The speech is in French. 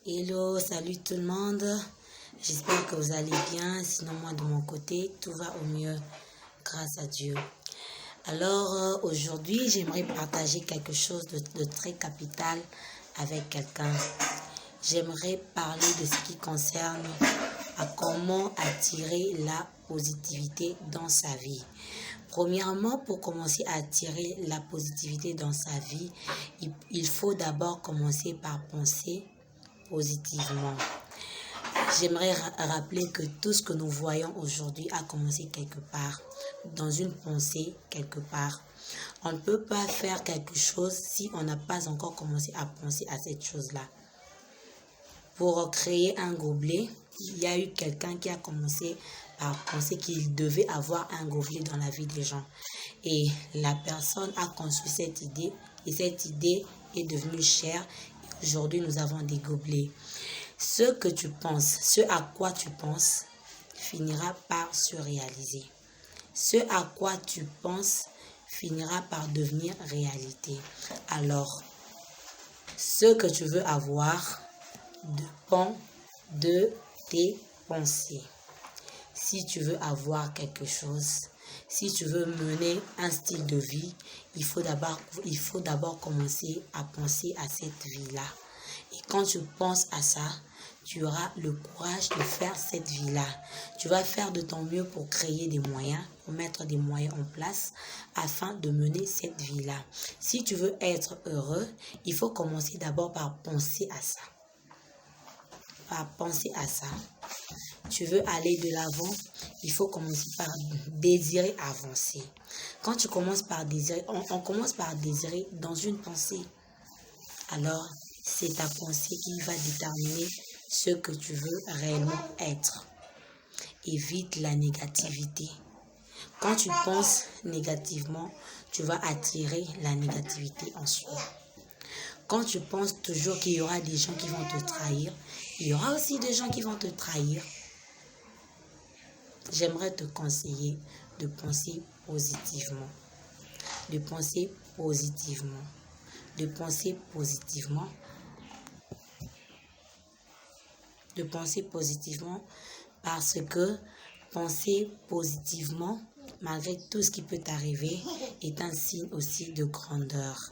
Hello, salut tout le monde. J'espère que vous allez bien. Sinon, moi, de mon côté, tout va au mieux. Grâce à Dieu. Alors, aujourd'hui, j'aimerais partager quelque chose de très capital avec quelqu'un. J'aimerais parler de ce qui concerne à comment attirer la positivité dans sa vie. Premièrement, pour commencer à attirer la positivité dans sa vie, il faut d'abord commencer par penser positivement. J'aimerais rappeler que tout ce que nous voyons aujourd'hui a commencé quelque part, dans une pensée quelque part. On ne peut pas faire quelque chose si on n'a pas encore commencé à penser à cette chose-là. Pour créer un gobelet, il y a eu quelqu'un qui a commencé par penser qu'il devait avoir un gobelet dans la vie des gens. Et la personne a conçu cette idée et cette idée est devenue chère. Aujourd'hui, nous avons des gobelets. Ce que tu penses, ce à quoi tu penses, finira par se réaliser. Ce à quoi tu penses finira par devenir réalité. Alors, ce que tu veux avoir dépend de tes pensées. Si tu veux avoir quelque chose, si tu veux mener un style de vie, il faut d'abord commencer à penser à cette vie-là. Et quand tu penses à ça, tu auras le courage de faire cette vie-là. Tu vas faire de ton mieux pour créer des moyens, pour mettre des moyens en place afin de mener cette vie-là. Si tu veux être heureux, il faut commencer d'abord par penser à ça. Par penser à ça. Tu veux aller de l'avant, il faut commencer par désirer avancer. Quand tu commences par désirer, on commence par désirer dans une pensée. Alors, c'est ta pensée qui va déterminer ce que tu veux réellement être. Évite la négativité. Quand tu penses négativement, tu vas attirer la négativité en soi. Quand tu penses toujours qu'il y aura des gens qui vont te trahir, il y aura aussi des gens qui vont te trahir. J'aimerais te conseiller de penser positivement. De penser positivement. De penser positivement. De penser positivement parce que penser positivement, malgré tout ce qui peut t'arriver, est un signe aussi de grandeur.